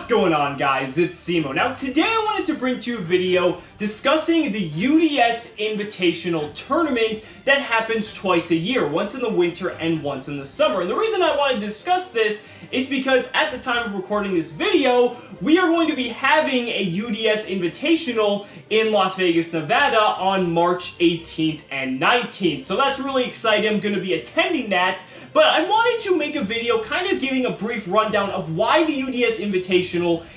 What's going on, guys? It's Cimo. Now today I wanted to bring to you a video discussing the UDS Invitational tournament that happens twice a year, once in the winter and once in the summer. And the reason I wanted to discuss this is because at the time of recording this video, we are going to be having a UDS Invitational in Las Vegas, Nevada on March 18th and 19th. So that's really exciting. I'm going to be attending that, but I wanted to make a video kind of giving a brief rundown of why the UDS Invitational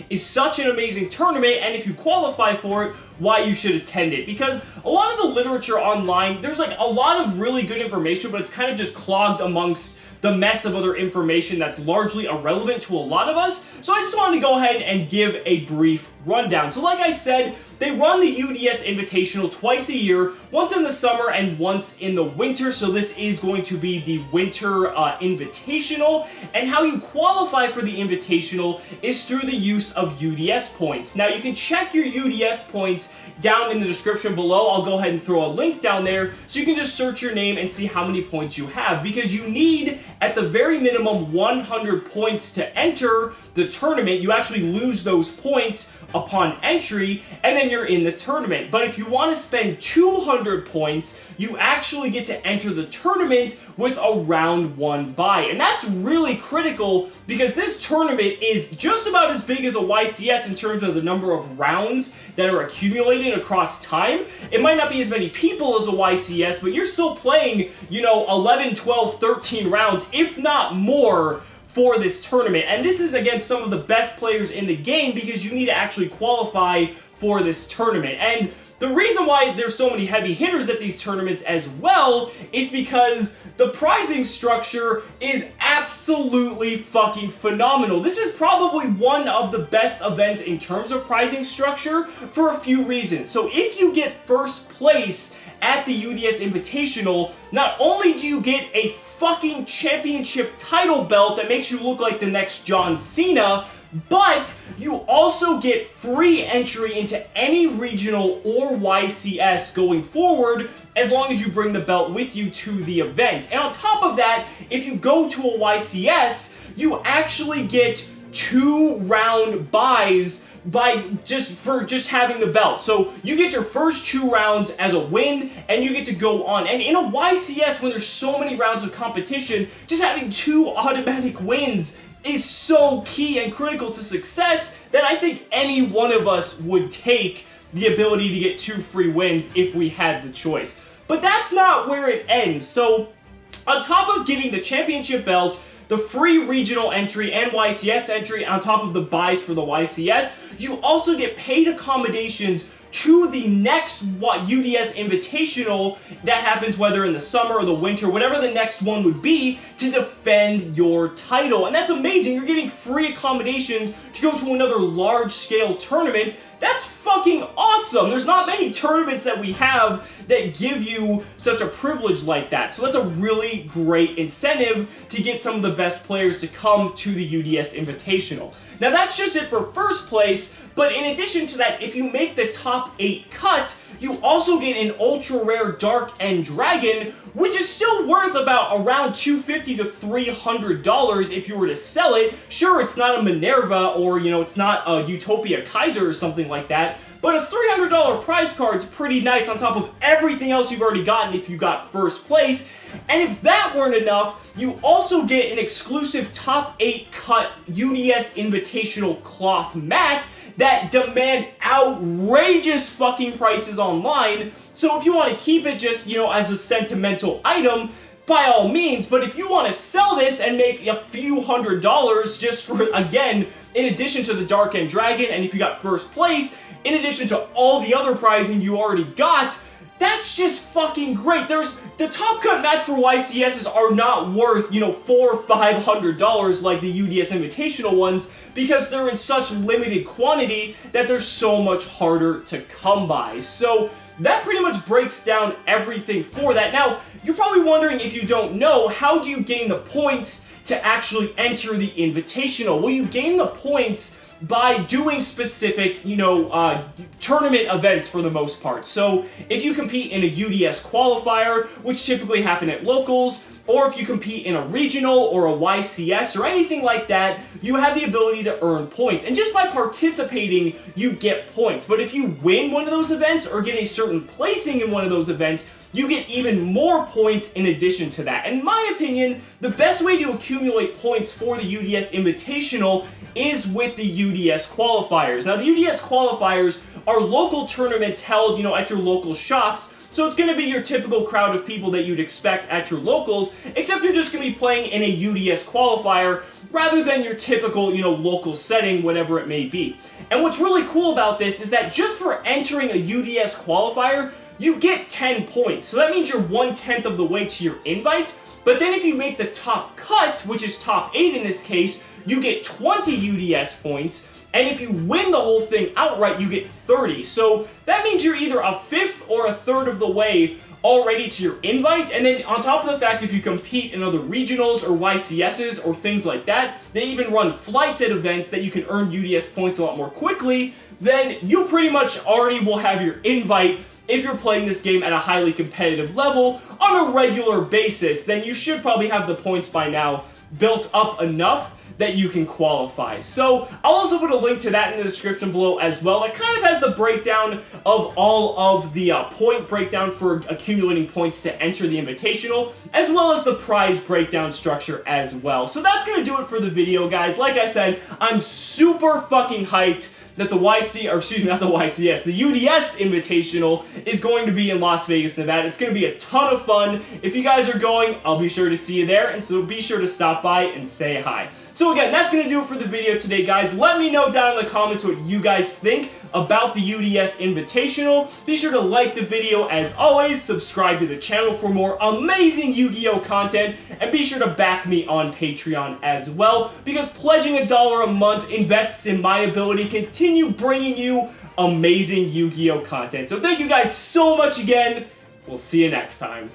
is such an amazing tournament, and if you qualify for it, why you should attend it. Because a lot of the literature online, there's like a lot of really good information, but it's kind of just clogged amongst the mess of other information that's largely irrelevant to a lot of us. So I just wanted to go ahead and give a brief rundown. So like I said, they run the UDS Invitational twice a year, once in the summer and once in the winter. So this is going to be the Winter Invitational. And how you qualify for the Invitational is through the use of UDS points. Now you can check your UDS points down in the description below. I'll go ahead and throw a link down there so you can just search your name and see how many points you have, because you need at the very minimum 100 points to enter the tournament. You actually lose those points upon entry, and then you're in the tournament. But if you want to spend 200 points, you actually get to enter the tournament with a round 1 bye. And that's really critical because this tournament is just about as big as a YCS in terms of the number of rounds that are accumulated across time. It might not be as many people as a YCS, but you're still playing, 11, 12, 13 rounds, if not more, for this tournament. And this is against some of the best players in the game because you need to actually qualify for this tournament. And the reason why there's so many heavy hitters at these tournaments as well is because the prizing structure is absolutely fucking phenomenal. This is probably one of the best events in terms of prizing structure for a few reasons. So if you get first place at the UDS Invitational, not only do you get a fucking championship title belt that makes you look like the next John Cena, but you also get free entry into any regional or YCS going forward as long as you bring the belt with you to the event. And on top of that, if you go to a YCS, you actually get 2 round buys for just having the belt. So you get your first 2 rounds as a win, and you get to go on. And in a YCS, when there's so many rounds of competition, just having 2 automatic wins is so key and critical to success that I think any one of us would take the ability to get 2 free wins if we had the choice. But that's not where it ends. So on top of getting the championship belt, the free regional entry and YCS entry on top of the buys for the YCS, you also get paid accommodations to the next UDS Invitational that happens whether in the summer or the winter, whatever the next one would be, to defend your title. And that's amazing. You're getting free accommodations to go to another large-scale tournament. That's fucking awesome. There's not many tournaments that we have that give you such a privilege like that. So that's a really great incentive to get some of the best players to come to the UDS Invitational. Now that's just it for first place, but in addition to that, if you make the top 8 cut, you also get an ultra rare Dark End Dragon, which is still worth about around $250 to $300 if you were to sell it. Sure, it's not a Minerva or, it's not a Utopia Kaiser or something like that, but a $300 prize card's pretty nice on top of everything else you've already gotten if you got first place. And if that weren't enough, you also get an exclusive top 8 cut UDS Invitational cloth mat that demand outrageous fucking prices online. So if you want to keep it just, as a sentimental item, by all means. But if you want to sell this and make a few $100s just for, again, in addition to the Dark End Dragon, and if you got first place, in addition to all the other prizing you already got, that's just fucking great. The top cut mats for YCSs are not worth, $400 or $500 like the UDS Invitational ones, because they're in such limited quantity that they're so much harder to come by. So that pretty much breaks down everything for that. Now, you're probably wondering, if you don't know, how do you gain the points to actually enter the Invitational? Well, you gain the points by doing specific, tournament events for the most part. So if you compete in a UDS qualifier, which typically happen at locals, or if you compete in a regional or a YCS or anything like that, you have the ability to earn points. And just by participating, you get points. But if you win one of those events or get a certain placing in one of those events, you get even more points in addition to that. In my opinion, the best way to accumulate points for the UDS Invitational is with the UDS qualifiers. Now, the UDS qualifiers are local tournaments held, at your local shops. So it's going to be your typical crowd of people that you'd expect at your locals, except you're just going to be playing in a UDS qualifier rather than your typical, local setting, whatever it may be. And what's really cool about this is that just for entering a UDS qualifier, you get 10 points. So that means you're 1/10 of the way to your invite. But then if you make the top cut, which is top 8 in this case, you get 20 UDS points. And if you win the whole thing outright, you get 30. So that means you're either a fifth or a third of the way already to your invite. And then on top of the fact, if you compete in other regionals or YCSs or things like that, they even run flights at events that you can earn UDS points a lot more quickly, then you pretty much already will have your invite. If you're playing this game at a highly competitive level on a regular basis, then you should probably have the points by now built up enough that you can qualify. So I'll also put a link to that in the description below as well. It kind of has the breakdown of all of the point breakdown for accumulating points to enter the Invitational, as well as the prize breakdown structure as well. So that's going to do it for the video, guys. Like I said, I'm super fucking hyped that the the UDS Invitational is going to be in Las Vegas, Nevada. It's going to be a ton of fun. If you guys are going, I'll be sure to see you there, and so be sure to stop by and say hi. So again, that's going to do it for the video today, guys. Let me know down in the comments what you guys think about the UDS Invitational. Be sure to like the video as always, subscribe to the channel for more amazing Yu-Gi-Oh content, and be sure to back me on Patreon as well, because pledging $1 a month invests in my ability to continue bringing you amazing Yu-Gi-Oh content. So thank you guys so much again. We'll see you next time.